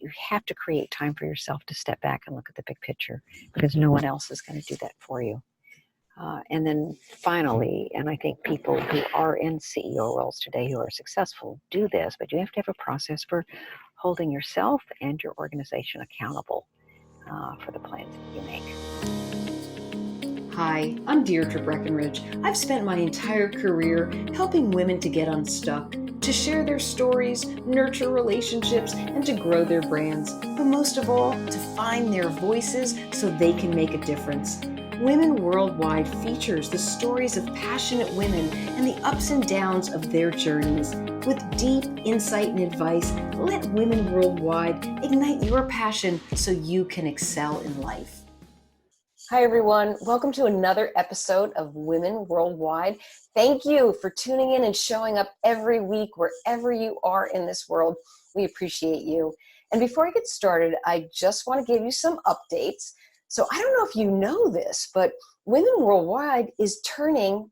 you have to create time for yourself to step back and look at the big picture, because no one else is going to do that for you. And then finally, and I think people who are in CEO roles today who are successful do this, but you have to have a process for holding yourself and your organization accountable for the plans that you make. Hi, I'm Deirdre Breckenridge. I've spent my entire career helping women to get unstuck, to share their stories, nurture relationships, and to grow their brands. But most of all, to find their voices so they can make a difference. Women Worldwide features the stories of passionate women and the ups and downs of their journeys. With deep insight and advice, let Women Worldwide ignite your passion so you can excel in life. Hi, everyone. Welcome to another episode of Women Worldwide. Thank you for tuning in and showing up every week wherever you are in this world. We appreciate you. And before I get started, I just want to give you some updates. So I don't know if you know this, but Women Worldwide is turning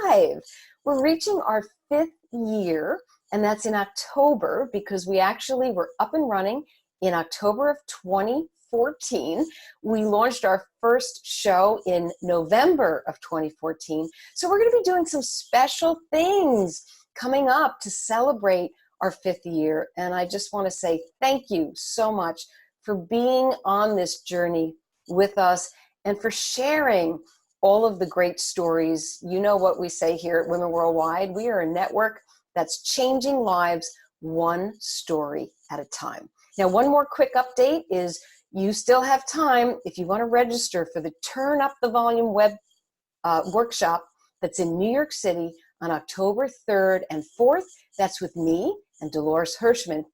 5. We're reaching our 5th year, and that's in October, because we actually were up and running in October of 2014. We launched our first show in November of 2014. So we're going to be doing some special things coming up to celebrate our 5th year. And I just want to say thank you so much for being on this journey with us and for sharing all of the great stories. You know what we say here at Women Worldwide. We are a network that's changing lives one story at a time. Now, one more quick update is you still have time if you want to register for the Turn Up the Volume web workshop that's in New York City on October 3rd and 4th. That's with me and Dolores Hirschman.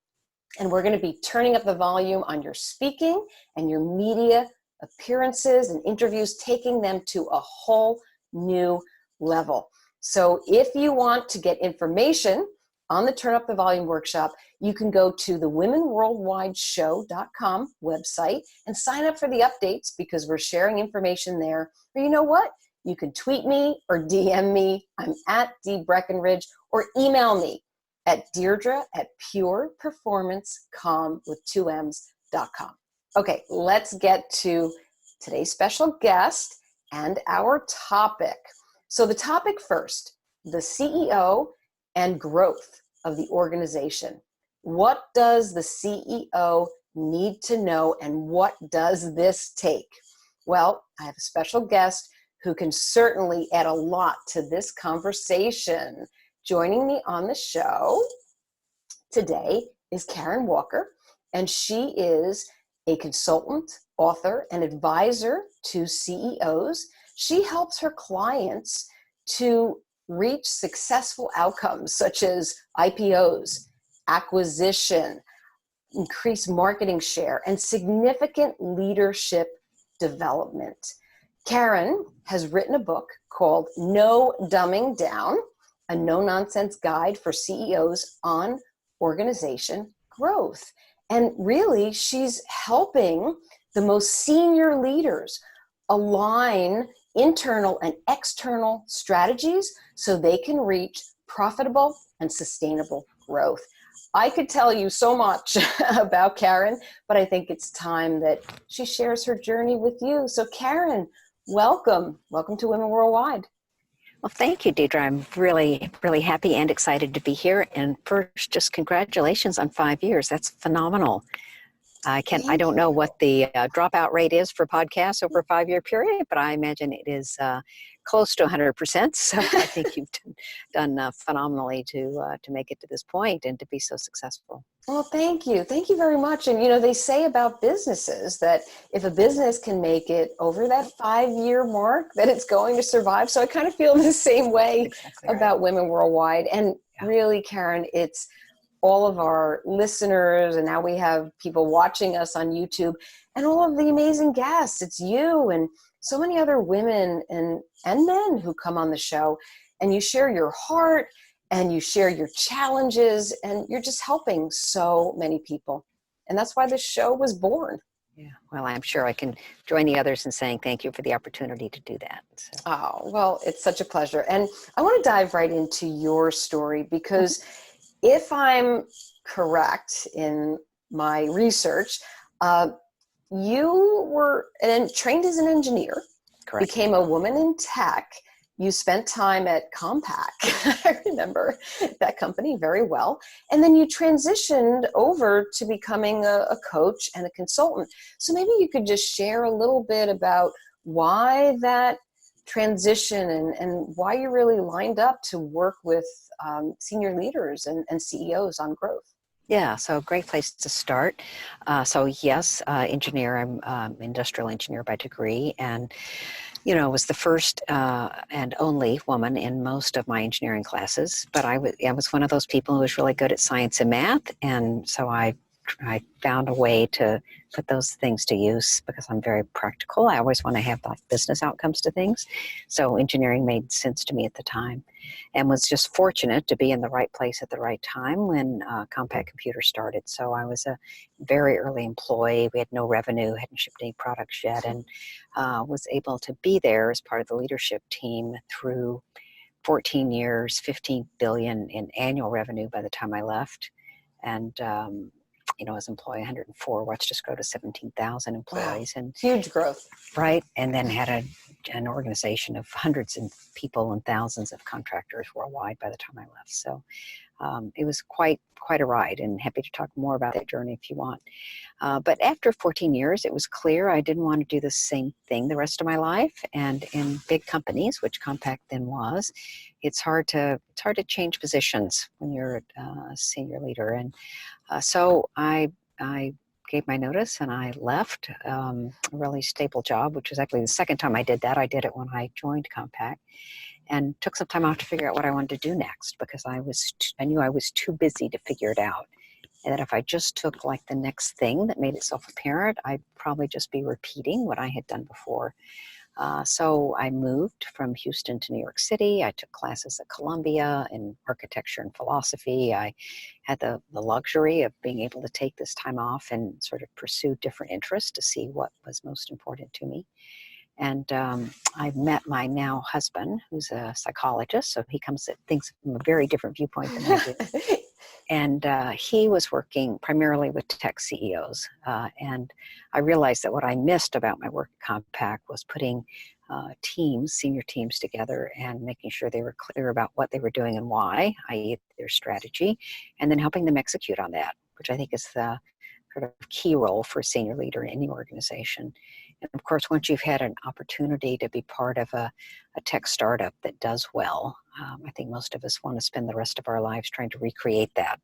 And we're going to be turning up the volume on your speaking and your media appearances and interviews, taking them to a whole new level. So if you want to get information on the Turn Up the Volume workshop, you can go to the womenworldwideshow.com website and sign up for the updates, because we're sharing information there. Or you know what? You can tweet me or DM me. I'm at D. Breckenridge, or email me at Deirdre@pureperformancecom with 2Ms.com. Okay, let's get to today's special guest and our topic. So the topic first, the CEO and growth of the organization. What does the CEO need to know, and what does this take? Well, I have a special guest who can certainly add a lot to this conversation. Joining me on the show today is Karen Walker, and she is a consultant, author, and advisor to CEOs. She helps her clients to reach successful outcomes such as IPOs, acquisition, increased marketing share, and significant leadership development. Karen has written a book called No Dumbing Down, a no-nonsense guide for CEOs on organization growth. And really, she's helping the most senior leaders align internal and external strategies so they can reach profitable and sustainable growth. I could tell you so much about Karen, but I think it's time that she shares her journey with you. So Karen, welcome. Welcome to Women Worldwide. Well, thank you, Deidre. I'm really, really happy and excited to be here. And first, just congratulations on 5 years. That's phenomenal. I don't know what the dropout rate is for podcasts over a 5-year period, but I imagine it is close to 100%. So I think you've done phenomenally to make it to this point and to be so successful. Well, thank you. Thank you very much. And, they say about businesses that if a business can make it over that 5-year mark, that it's going to survive. So I kind of feel the same way about Women Worldwide. And really, Karen, it's all of our listeners, and now we have people watching us on YouTube, and all of the amazing guests. It's you and so many other women and men who come on the show, and you share your heart and you share your challenges, and you're just helping so many people. And that's why this show was born. Yeah, well, I'm sure I can join the others in saying thank you for the opportunity to do that. So. Oh, well, it's such a pleasure. And I want to dive right into your story, because if I'm correct in my research, you were trained as an engineer, Correct. became a woman in tech. You spent time at Compaq. I remember that company very well. And then you transitioned over to becoming a coach and a consultant. So maybe you could just share a little bit about why that transition and why you really lined up to work with senior leaders and CEOs on growth. Yeah, so great place to start. So yes, engineer, I'm industrial engineer by degree, and was the first and only woman in most of my engineering classes. But I was one of those people who was really good at science and math, and so I found a way to put those things to use because I'm very practical. I always want to have like business outcomes to things. So engineering made sense to me at the time, and was just fortunate to be in the right place at the right time when Compaq Computer started. So I was a very early employee. We had no revenue, hadn't shipped any products yet, and was able to be there as part of the leadership team through 14 years, 15 billion in annual revenue by the time I left. And as employee 104, watched us grow to 17,000 employees. Wow. And huge growth. Right. And then had an organization of hundreds of people and thousands of contractors worldwide by the time I left. So it was quite a ride, and happy to talk more about that journey if you want. But after 14 years, it was clear I didn't want to do the same thing the rest of my life. And in big companies, which Compaq then was, it's hard to change positions when you're a senior leader. And so I gave my notice and I left a really stable job, which was actually the second time I did that. I did it when I joined Compaq, and took some time off to figure out what I wanted to do next, because I knew I was too busy to figure it out. And that if I just took like the next thing that made itself apparent, I'd probably just be repeating what I had done before. So I moved from Houston to New York City. I took classes at Columbia in architecture and philosophy. I had the luxury of being able to take this time off and sort of pursue different interests to see what was most important to me. And I met my now husband, who's a psychologist, so he comes at things from a very different viewpoint than I do. And he was working primarily with tech CEOs. And I realized that what I missed about my work at Compaq was putting senior teams together and making sure they were clear about what they were doing and why, i.e. their strategy, and then helping them execute on that, which I think is the sort of key role for a senior leader in any organization. And of course, once you've had an opportunity to be part of a tech startup that does well, I think most of us want to spend the rest of our lives trying to recreate that,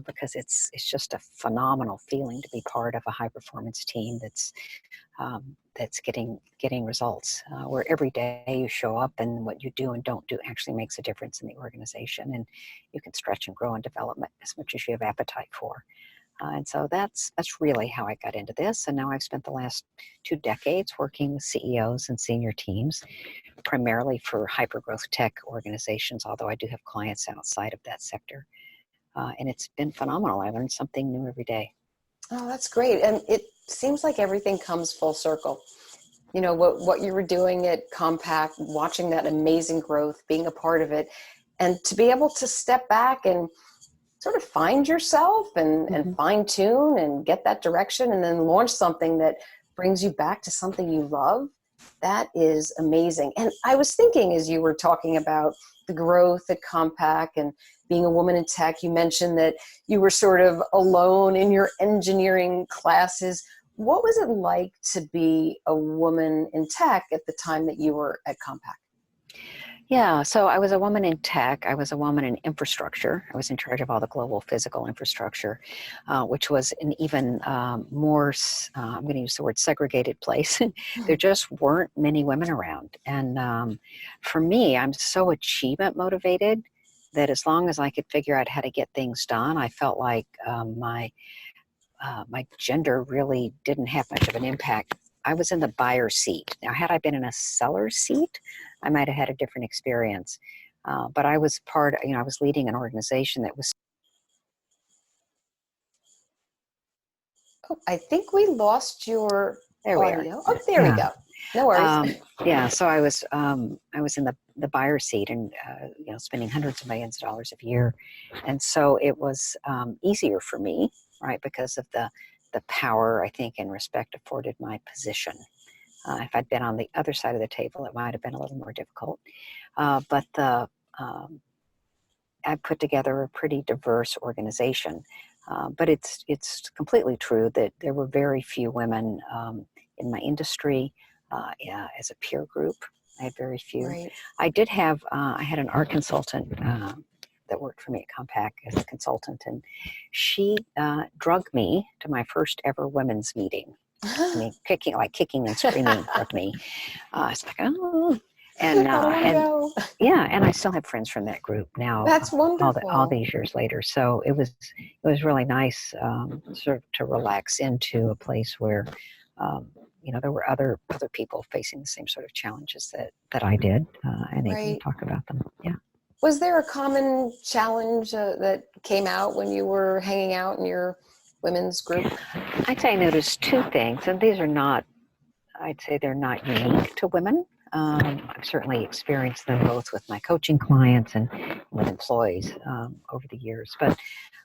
because it's just a phenomenal feeling to be part of a high performance team that's getting results, where every day you show up and what you do and don't do actually makes a difference in the organization, and you can stretch and grow and develop as much as you have appetite for. And so that's really how I got into this. And now I've spent the last 2 decades working with CEOs and senior teams, primarily for hypergrowth tech organizations, although I do have clients outside of that sector. And it's been phenomenal. I learn something new every day. Oh, that's great. And it seems like everything comes full circle. You know, what you were doing at Compaq, watching that amazing growth, being a part of it, and to be able to step back and sort of find yourself and fine tune and get that direction, and then launch something that brings you back to something you love. That is amazing. And I was thinking, as you were talking about the growth at Compaq and being a woman in tech, you mentioned that you were sort of alone in your engineering classes. What was it like to be a woman in tech at the time that you were at Compaq? Yeah, so I was a woman in tech. I was a woman in infrastructure. I was in charge of all the global physical infrastructure, which was an even more, I'm going to use the word segregated place. There just weren't many women around. And for me, I'm so achievement motivated that as long as I could figure out how to get things done, I felt like my gender really didn't have much of an impact. I was in the buyer seat. Now, had I been in a seller seat, I might have had a different experience. But I was I was leading an organization that was. Oh, I think we lost your There we are. audio. Oh, there we go. No worries. Yeah, so I was in the buyer seat, and spending hundreds of millions of dollars a year, and so it was easier for me right? Because of the power, I think, and respect afforded my position. If I'd been on the other side of the table, it might have been a little more difficult. But I put together a pretty diverse organization. But it's completely true that there were very few women in my industry as a peer group. I had very few. Right. I did have, I had an art consultant that worked for me at Compaq as a consultant, and she drugged me to my first ever women's meeting. I mean, kicking and screaming drugged me. It's like, oh, and I don't want to go. yeah, and I still have friends from that group now. That's wonderful. All these years later. So it was really nice, sort of to relax into a place where, there were other people facing the same sort of challenges that I did, and able to Right. talk about them. Yeah. Was there a common challenge that came out when you were hanging out in your women's group? I'd say I noticed two things, and these are not. I'd say they're not unique to women. I've certainly experienced them both with my coaching clients and with employees over the years. But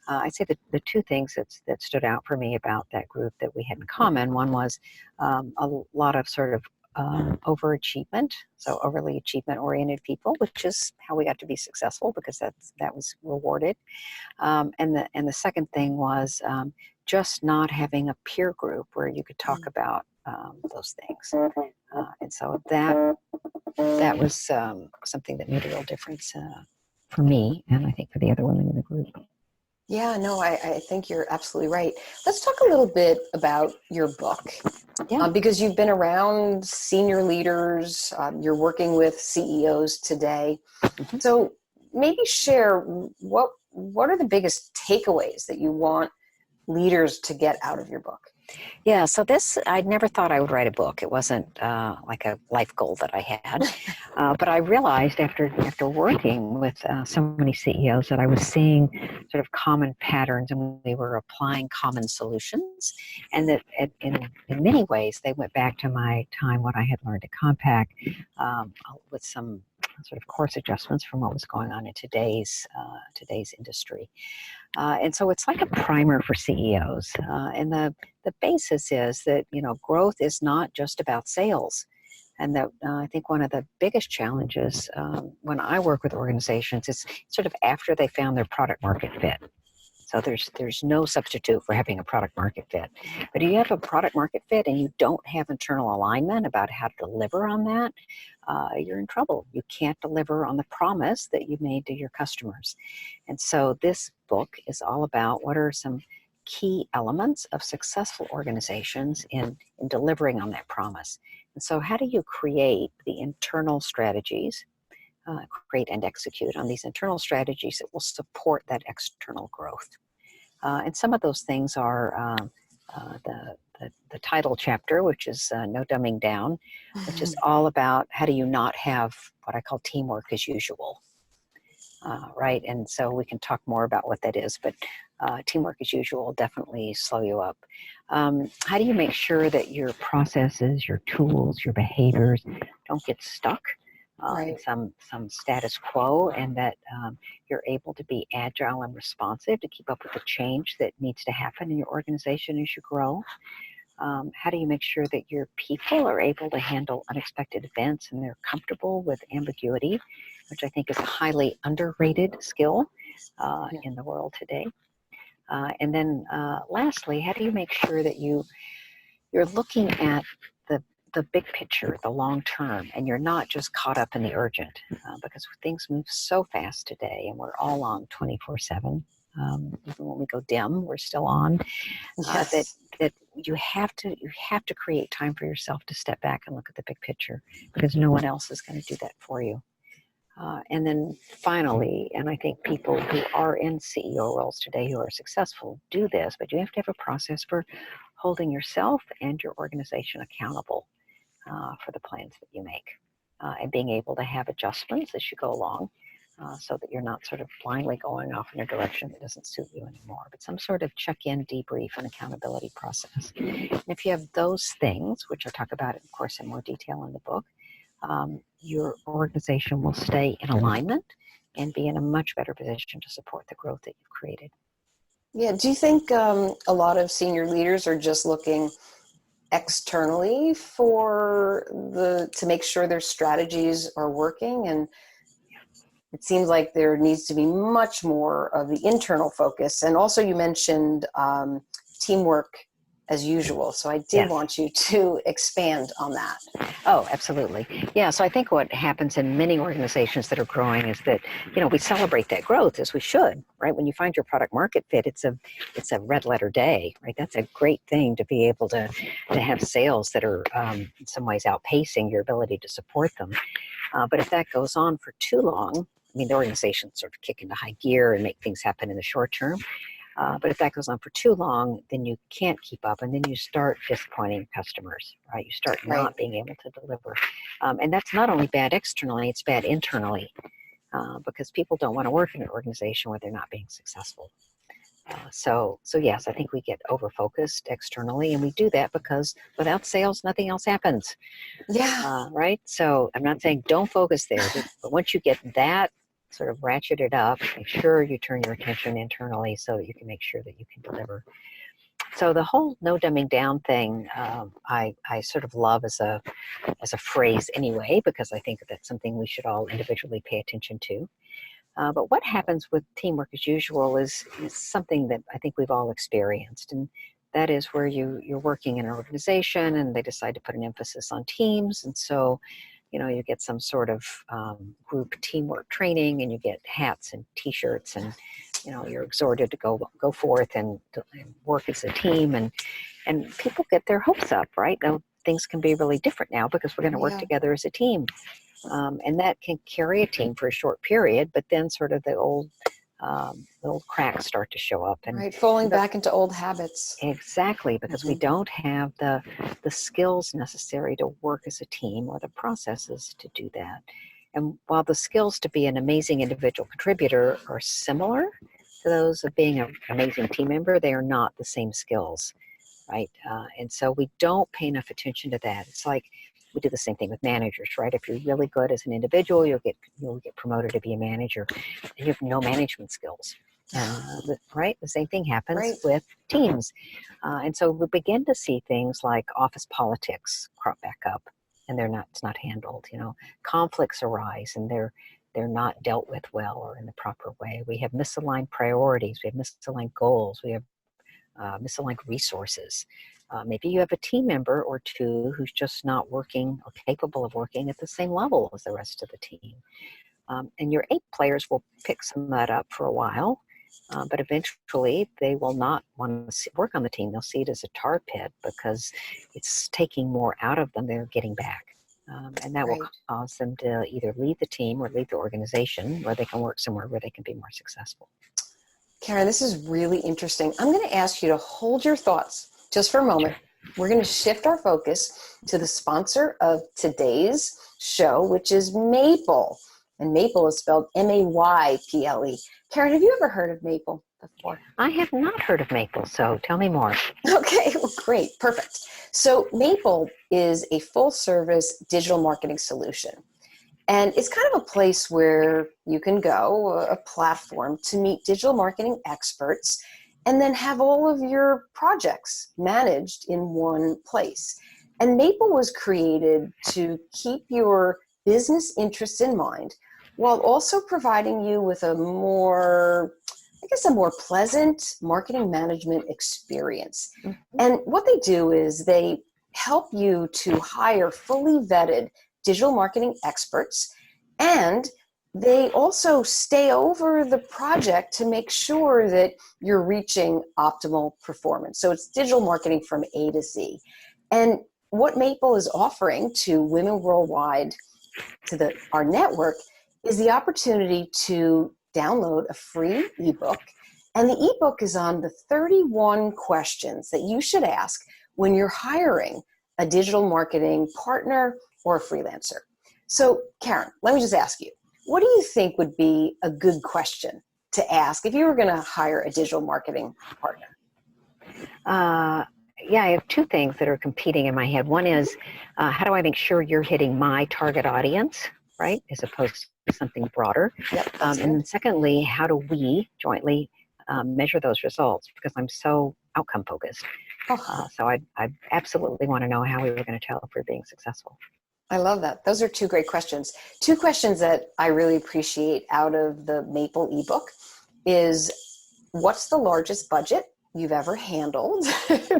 I'd say the two things that stood out for me about that group that we had in common, one was a lot of sort of overachievement, so overly achievement-oriented people, which is how we got to be successful because that was rewarded. And the second thing was just not having a peer group where you could talk about those things. And so that was something that made a real difference for me, and I think for the other women in the group. Yeah, no, I think you're absolutely right. Let's talk a little bit about your book. Yeah. Because you've been around senior leaders, you're working with CEOs today. Mm-hmm. So maybe share what are the biggest takeaways that you want leaders to get out of your book? Yeah, so I never thought I would write a book. It wasn't like a life goal that I had. But I realized after working with so many CEOs that I was seeing sort of common patterns and we were applying common solutions. And that in many ways, they went back to my time, what I had learned at Compaq, with some sort of course adjustments from what was going on in today's industry. And so it's like a primer for CEOs. And the basis is that, growth is not just about sales. And that I think one of the biggest challenges when I work with organizations is sort of after they found their product market fit. So there's no substitute for having a product market fit. But if you have a product market fit and you don't have internal alignment about how to deliver on that, you're in trouble. You can't deliver on the promise that you made to your customers. And so this book is all about what are some key elements of successful organizations in delivering on that promise. And so how do you create the internal strategies, create and execute on these internal strategies that will support that external growth? And some of those things are the title chapter, which is No Dumbing Down, which is all about how do you not have what I call teamwork as usual, right? And so we can talk more about what that is, but teamwork as usual will definitely slow you up. How do you make sure that your processes, your tools, your behaviors don't get stuck in some status quo, and that you're able to be agile and responsive to keep up with the change that needs to happen in your organization as you grow? How do you make sure that your people are able to handle unexpected events and they're comfortable with ambiguity, which I think is a highly underrated skill in the world today? And then lastly, how do you make sure that you're looking at the big picture, the long term, and you're not just caught up in the urgent, because things move so fast today, and we're all on 24/7. Even when we go dim, we're still on. Yes. That you have to create time for yourself to step back and look at the big picture, because no one else is going to do that for you. And then finally, and I think people who are in CEO roles today who are successful do this, but you have to have a process for holding yourself and your organization accountable for the plans that you make, and being able to have adjustments as you go along, so that you're not sort of blindly going off in a direction that doesn't suit you anymore, but some sort of check-in, debrief, and accountability process. And if you have those things, which I talk about, of course, in more detail in the book, your organization will stay in alignment and be in a much better position to support the growth that you've created. Yeah. Do you think a lot of senior leaders are just looking externally to make sure their strategies are working? And it seems like there needs to be much more of the internal focus. And also you mentioned teamwork as usual. So I did Yes. want you to expand on that. Oh, absolutely. Yeah. So I think what happens in many organizations that are growing is that, we celebrate that growth as we should, right? When you find your product market fit, it's a red letter day, right? That's a great thing to be able to have sales that are in some ways outpacing your ability to support them. But if that goes on for too long, the organization sort of kick into high gear and make things happen in the short term. But if that goes on for too long, then you can't keep up, and then you start disappointing customers, right? You start not Right. being able to deliver. And that's not only bad externally, it's bad internally, because people don't want to work in an organization where they're not being successful. So yes, I think we get over-focused externally, and we do that because without sales, nothing else happens, Yeah. right? So I'm not saying don't focus there, but once you get that sort of ratcheted up, make sure you turn your attention internally so that you can make sure that you can deliver. So the whole no dumbing down thing, I sort of love as a phrase anyway, because I think that's something we should all individually pay attention to. But what happens with teamwork as usual is something that I think we've all experienced. And that is where you're working in an organization and they decide to put an emphasis on teams. And so, you get some sort of group teamwork training and you get hats and T-shirts and, you're exhorted to go forth and work as a team. And people get their hopes up, right? Now, things can be really different now because we're going to work Yeah. together as a team. And that can carry a team for a short period, but then sort of the old cracks start to show up. And Right. Falling back into old habits. exactly, because we don't have the skills necessary to work as a team or the processes to do that. And while the skills to be an amazing individual contributor are similar to those of being an amazing team member, they are not the same skills, right? And so we don't pay enough attention to that. It's like we do the same thing with managers, right? If you're really good as an individual, you'll get promoted to be a manager, and you have no management skills. Right? The same thing happens Right. with teams. And so we begin to see things like office politics crop back up, and it's not handled. Conflicts arise, and they're not dealt with well or in the proper way. We have misaligned priorities. We have misaligned goals. We have misaligned resources. Maybe you have a team member or two who's just not working or capable of working at the same level as the rest of the team. And your A players will pick some of that up for a while, but eventually they will not want to work on the team. They'll see it as a tar pit because it's taking more out of them than they're getting back. And that will Right. cause them to either leave the team or leave the organization where they can work somewhere where they can be more successful. Karen, this is really interesting. I'm going to ask you to hold your thoughts just for a moment. We're going to shift our focus to the sponsor of today's show, which is Maple. And Maple is spelled Mayple. Karen, have you ever heard of Maple before? I have not heard of Maple, so tell me more. Okay, well, great, perfect. So Maple is a full-service digital marketing solution. And it's kind of a place where you can go, a platform to meet digital marketing experts and then have all of your projects managed in one place. And Maple was created to keep your business interests in mind while also providing you with a more pleasant marketing management experience. Mhm. And what they do is they help you to hire fully vetted digital marketing experts, and they also stay over the project to make sure that you're reaching optimal performance. So it's digital marketing from A to Z. And what Maple is offering to women worldwide, to our network, is the opportunity to download a free ebook. And the ebook is on the 31 questions that you should ask when you're hiring a digital marketing partner or a freelancer. So, Karen, let me just ask you, what do you think would be a good question to ask if you were going to hire a digital marketing partner? Yeah, I have two things that are competing in my head. One is, how do I make sure you're hitting my target audience, right, as opposed to something broader? Yep, And then secondly, how do we jointly measure those results because I'm so outcome focused. So I absolutely want to know how we were going to tell if we're being successful. I love that. Those are two great questions. Two questions that I really appreciate out of the Maple ebook is, what's the largest budget you've ever handled?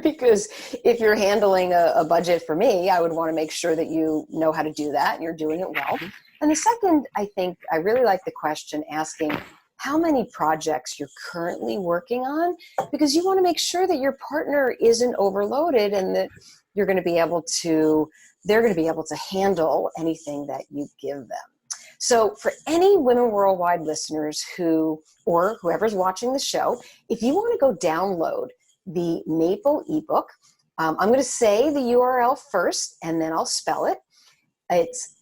Because if you're handling a budget for me, I would want to make sure that you know how to do that and you're doing it well. And the second, I think I really like the question asking how many projects you're currently working on, because you want to make sure that your partner isn't overloaded and that you're going to be able to, they're going to be able to handle anything that you give them. So for any Women Worldwide listeners who, or whoever's watching the show, if you want to go download the Maple ebook, I'm going to say the URL first and then I'll spell it. It's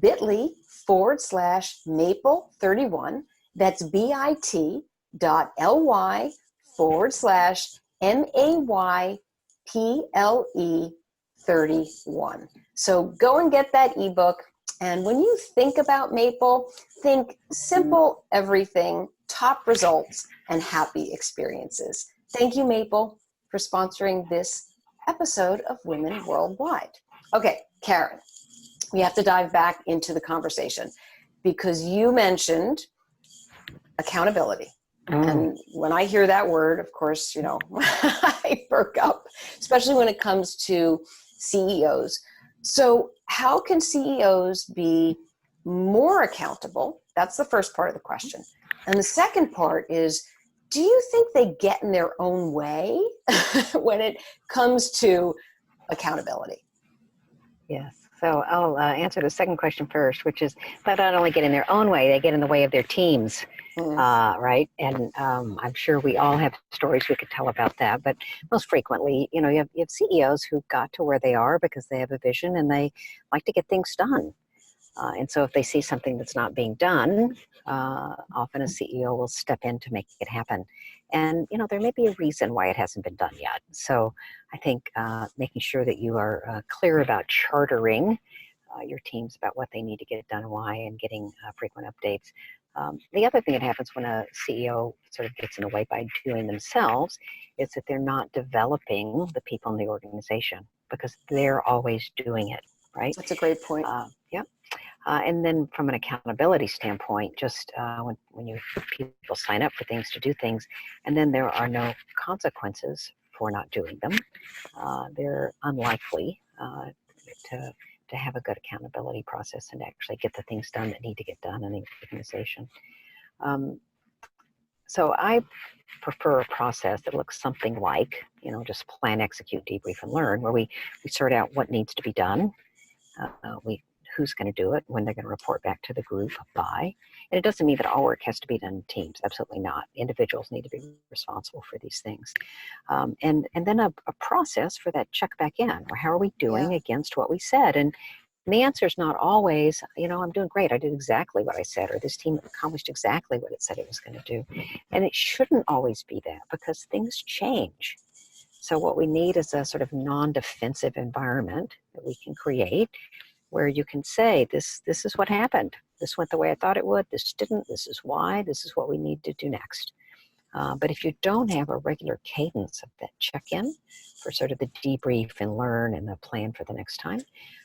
bit.ly/Maple31. That's bit.ly/MAYPLE31. So go and get that ebook. And when you think about Maple, think simple everything, top results, and happy experiences. Thank you, Maple, for sponsoring this episode of Women Worldwide. Okay, Karen, we have to dive back into the conversation because you mentioned accountability. And when I hear that word, of course, you know, I perk up, especially when it comes to CEOs. So how can CEOs be more accountable? That's the first part of the question. And the second part is, do you think they get in their own way when it comes to accountability? Yes. So I'll answer the second question first, which is they not only get in their own way, they get in the way of their teams, right? And I'm sure we all have stories we could tell about that. But most frequently, you know, you have CEOs who got to where they are because they have a vision and they like to get things done. And so if they see something that's not being done, often a CEO will step in to make it happen. And, you know, there may be a reason why it hasn't been done yet. So I think making sure that you are clear about chartering your teams about what they need to get done and why, and getting frequent updates. The other thing that happens when a CEO sort of gets in the way by doing themselves is that they're not developing the people in the organization because they're always doing it, right? That's a great point. Yeah. And then from an accountability standpoint, just when you people sign up for things to do things, and then there are no consequences for not doing them, they're unlikely to have a good accountability process and actually get the things done that need to get done in the organization. So I prefer a process that looks something like, you know, just plan, execute, debrief, and learn, where we sort out what needs to be done. Who's going to do it, when they're going to report back to the group by. And it doesn't mean that all work has to be done in teams. Absolutely not. Individuals need to be responsible for these things. And then a process for that check back in, or how are we doing against what we said? And the answer is not always, you know, I'm doing great. I did exactly what I said, or this team accomplished exactly what it said it was going to do. And it shouldn't always be that, because things change. So what we need is a sort of non-defensive environment that we can create, where you can say, this is what happened. This went the way I thought it would. This didn't. This is why. This is what we need to do next. But if you don't have a regular cadence of that check-in for sort of the debrief and learn and the plan for the next time,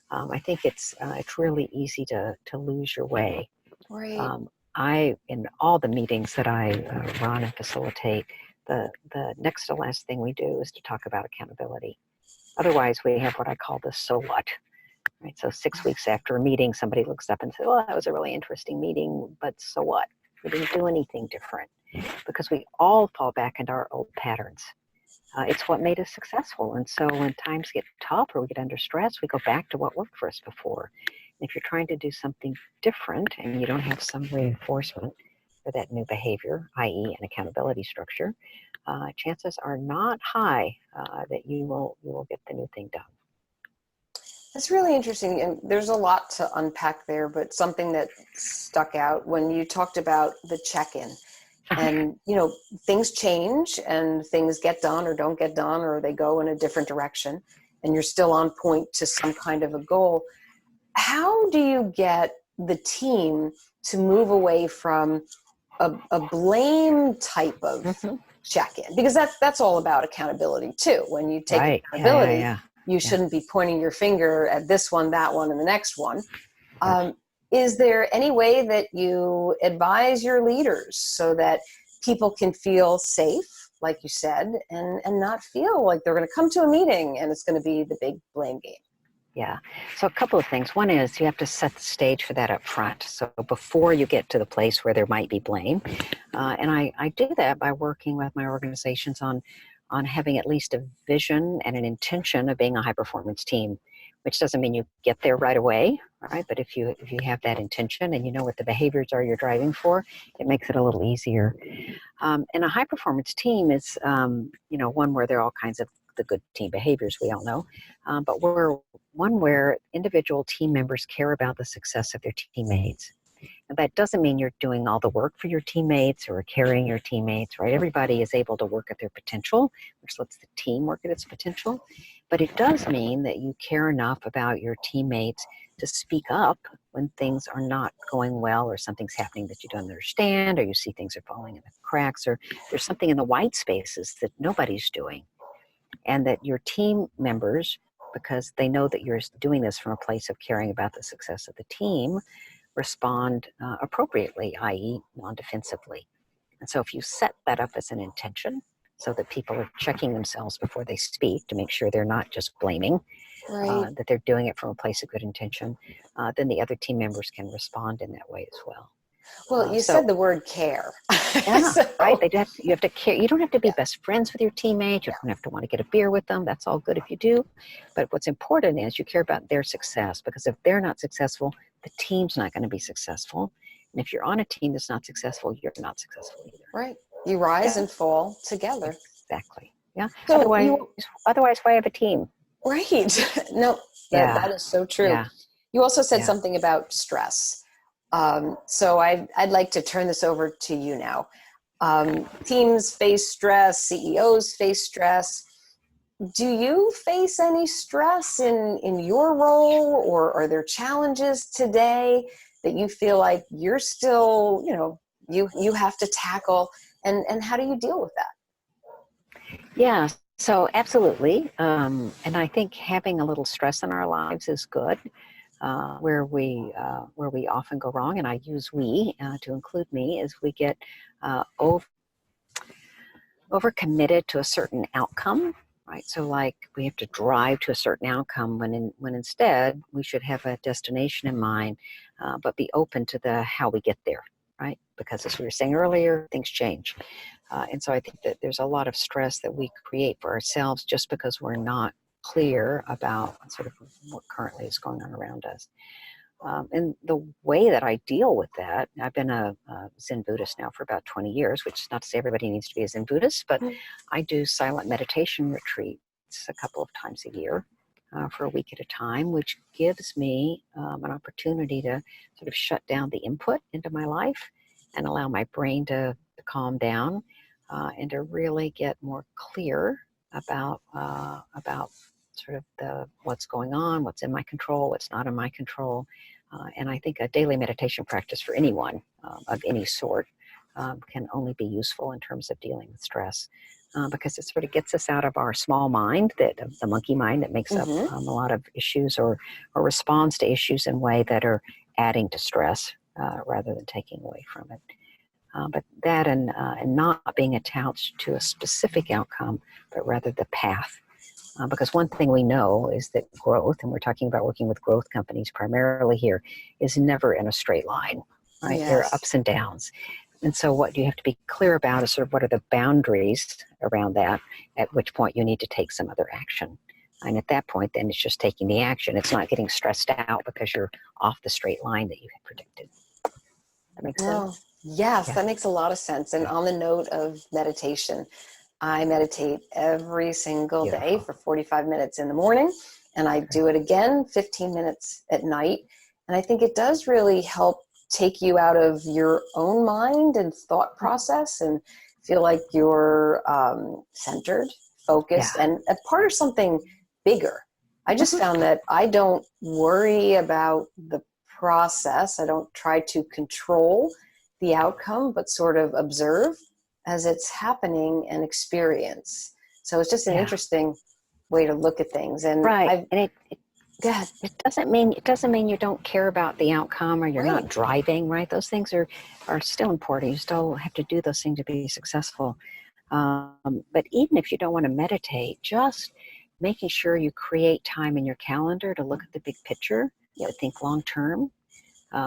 I think it's really easy to lose your way. Right. In all the meetings that I run and facilitate, the next to last thing we do is to talk about accountability. Otherwise, we have what I call the so what. Right, so 6 weeks after a meeting, somebody looks up and says, well, that was a really interesting meeting, but so what? We didn't do anything different, because we all fall back into our old patterns. It's what made us successful. And so when times get tough or we get under stress, we go back to what worked for us before. And if you're trying to do something different and you don't have some reinforcement for that new behavior, i.e. an accountability structure, chances are not high that you will get the new thing done. That's really interesting, and there's a lot to unpack there, but something that stuck out when you talked about the check-in. And, you know, things change and things get done or don't get done, or they go in a different direction, and you're still on point to some kind of a goal. How do you get the team to move away from a blame type of check-in, because that's all about accountability too. When you take Right. accountability, Yeah. you shouldn't be pointing your finger at this one, that one, and the next one. Is there any way that you advise your leaders so that people can feel safe, like you said, and not feel like they're going to come to a meeting and it's going to be the big blame game? Yeah. So a couple of things. One is you have to set the stage for that up front. So before you get to the place where there might be blame, and I do that by working with my organizations on having at least a vision and an intention of being a high performance team, which doesn't mean you get there right away, right? But if you have that intention and you know what the behaviors are you're driving for, it makes it a little easier. And a high performance team is, one where there are all kinds of the good team behaviors we all know, but we're one where individual team members care about the success of their teammates. And that doesn't mean you're doing all the work for your teammates or carrying your teammates, right? Everybody is able to work at their potential, which lets the team work at its potential. But it does mean that you care enough about your teammates to speak up when things are not going well, or something's happening that you don't understand, or you see things are falling in the cracks, or there's something in the white spaces that nobody's doing. And that your team members, because they know that you're doing this from a place of caring about the success of the team, respond appropriately, i.e. non-defensively. And so if you set that up as an intention so that people are checking themselves before they speak to make sure they're not just blaming, Right. that they're doing it from a place of good intention, then the other team members can respond in that way as well. Well, you So said the word care. Yeah, So, right. You have to care. You don't have to be best friends with your teammates. You don't have to want to get a beer with them. That's all good if you do. But what's important is you care about their success, because if they're not successful, the team's not going to be successful. And if you're on a team that's not successful, you're not successful either. right. You rise Yeah. and fall together. Exactly. Yeah. So Otherwise, why have a team? right. No, that is so true. Yeah. You also said Yeah. something about stress. So I'd like to turn this over to you now. Teams face stress, CEOs face stress. Do you face any stress in your role, or are there challenges today that you feel like you're still, you have to tackle, and how do you deal with that? Yeah. So absolutely. And I think having a little stress in our lives is good. Where we often go wrong, and I use we to include me, is we get over committed to a certain outcome, right? So like we have to drive to a certain outcome when instead we should have a destination in mind, but be open to the how we get there, right? Because as we were saying earlier, things change. And so I think that there's a lot of stress that we create for ourselves just because we're not clear about sort of what currently is going on around us. And the way that I deal with that, I've been a Zen Buddhist now for about 20 years, which is not to say everybody needs to be a Zen Buddhist, but I do silent meditation retreats a couple of times a year for a week at a time, which gives me an opportunity to sort of shut down the input into my life and allow my brain to calm down and to really get more clear about sort of what's going on, what's in my control, what's not in my control. And I think a daily meditation practice for anyone of any sort can only be useful in terms of dealing with stress, because it sort of gets us out of our small mind, the monkey mind that makes up a lot of issues, or responds to issues in a way that are adding to stress rather than taking away from it. But that and not being attached to a specific outcome, but rather the path. Because one thing we know is that growth, and we're talking about working with growth companies primarily here, is never in a straight line, right? Yes. There are ups and downs. And so what you have to be clear about is sort of what are the boundaries around that, at which point you need to take some other action. And at that point, then it's just taking the action. It's not getting stressed out because you're off the straight line that you had predicted. That makes sense? Yes, Yeah. that makes a lot of sense. And on the note of meditation, I meditate every single day for 45 minutes in the morning, and I do it again 15 minutes at night. And I think it does really help take you out of your own mind and thought process and feel like you're centered, focused, and a part of something bigger. I just found that I don't worry about the process. I don't try to control the outcome, but sort of observe as it's happening and experience. So it's just an interesting way to look at things. And right. And go ahead. it doesn't mean you don't care about the outcome or you're not driving, right? Those things are still important. You still have to do those things to be successful. But even if you don't want to meditate, just making sure you create time in your calendar to look at the big picture, to think long term,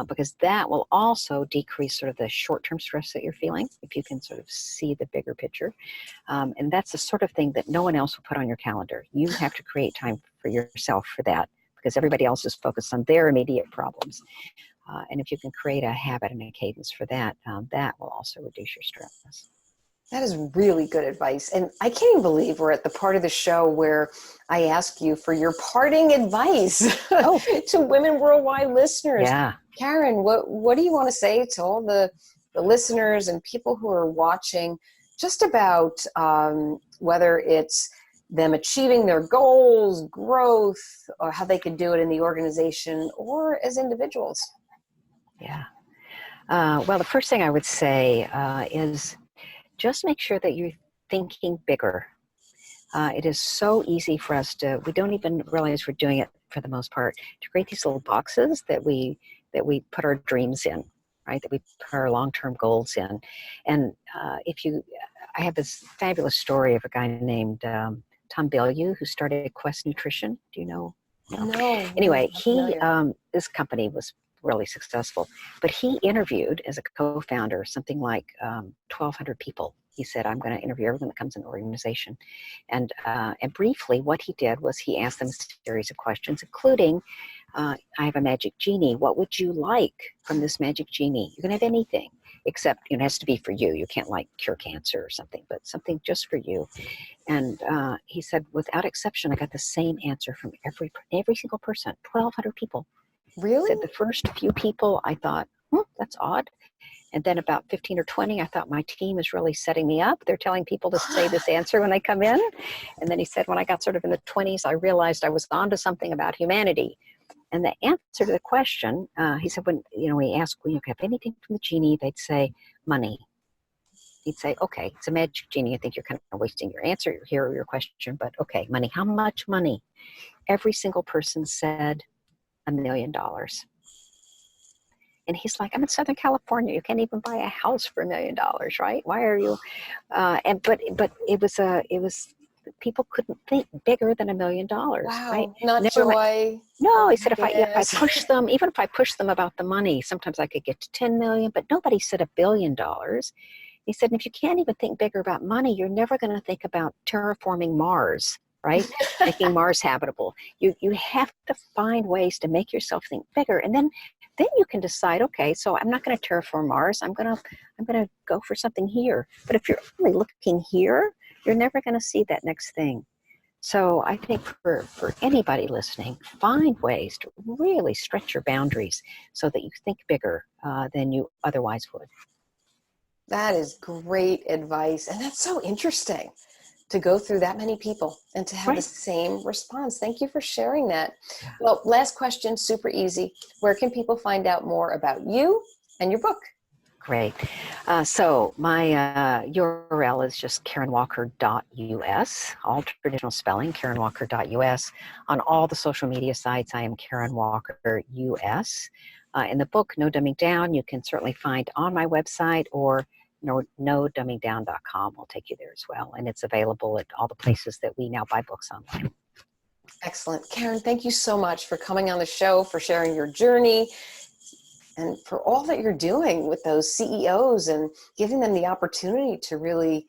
because that will also decrease sort of the short-term stress that you're feeling if you can sort of see the bigger picture. And that's the sort of thing that no one else will put on your calendar. You have to create time for yourself for that, because everybody else is focused on their immediate problems. And if you can create a habit and a cadence for that, that will also reduce your stress. That is really good advice. And I can't even believe we're at the part of the show where I ask you for your parting advice to Women Worldwide listeners. Yeah. Karen, what do you want to say to all the listeners and people who are watching just about whether it's them achieving their goals, growth, or how they could do it in the organization or as individuals? Yeah. Well, the first thing I would say is just make sure that you're thinking bigger. It is so easy for us we don't even realize we're doing it for the most part, to create these little boxes that we put our dreams in, right? That we put our long-term goals in. And I have this fabulous story of a guy named Tom Bellew who started Quest Nutrition. Do you know? No. Anyway, this company was really successful, but he interviewed as a co-founder something like 1,200 people. He said, I'm going to interview everyone that comes in the organization. And briefly, what he did was he asked them a series of questions, including, I have a magic genie. What would you like from this magic genie? You can have anything, except it has to be for you. You can't like cure cancer or something, but something just for you. And he said, without exception, I got the same answer from every single person, 1,200 people. Really? Said the first few people, I thought, that's odd. And then about 15 or 20, I thought my team is really setting me up. They're telling people to say this answer when they come in. And then he said, when I got sort of in the 20s, I realized I was onto something about humanity. And the answer to the question, he said, when we asked, when you have anything from the genie, they'd say money. He'd say, okay, it's a magic genie. I think you're kind of wasting your answer here or your question, but okay, money. How much money? Every single person said $1 million. And he's like, I'm in Southern California. You can't even buy a house for $1 million, right? Why are you? But it was people couldn't think bigger than $1 million, wow. Right? Not joy. No, he said if I push them, even if I push them about the money, sometimes I could get to 10 million. But nobody said $1 billion. He said, if you can't even think bigger about money, you're never going to think about terraforming Mars. Right? Making Mars habitable. You have to find ways to make yourself think bigger. And then you can decide, okay, so I'm not going to terraform Mars. I'm going to go for something here. But if you're only looking here, you're never going to see that next thing. So I think for anybody listening, find ways to really stretch your boundaries so that you think bigger than you otherwise would. That is great advice. And that's so interesting to go through that many people and to have the same response. Thank you for sharing that. Yeah. Well, last question, super easy. Where can people find out more about you and your book? Great. So my URL is just karenwalker.us, all traditional spelling, karenwalker.us. On all the social media sites, I am Karen Walker US. In the book, No Dumbing Down, you can certainly find on my website, or nodumbingdown.com will take you there as well. And it's available at all the places that we now buy books online. Excellent. Karen, thank you so much for coming on the show, for sharing your journey, and for all that you're doing with those CEOs and giving them the opportunity to really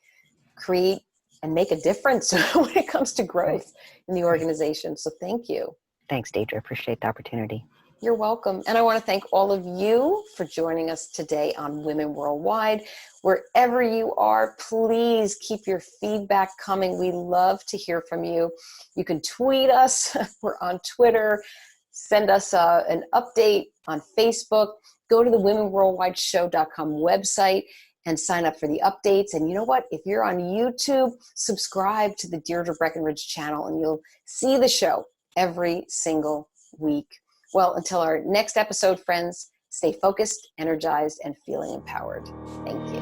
create and make a difference when it comes to growth in the organization. So thank you. Thanks, Deidre. Appreciate the opportunity. You're welcome. And I want to thank all of you for joining us today on Women Worldwide. Wherever you are, please keep your feedback coming. We love to hear from you. You can tweet us. We're on Twitter. Send us an update on Facebook. Go to the womenworldwideshow.com website and sign up for the updates. And you know what? If you're on YouTube, subscribe to the Deirdre Breckenridge channel and you'll see the show every single week. Well, until our next episode, friends, Stay focused, energized, and feeling empowered. Thank you.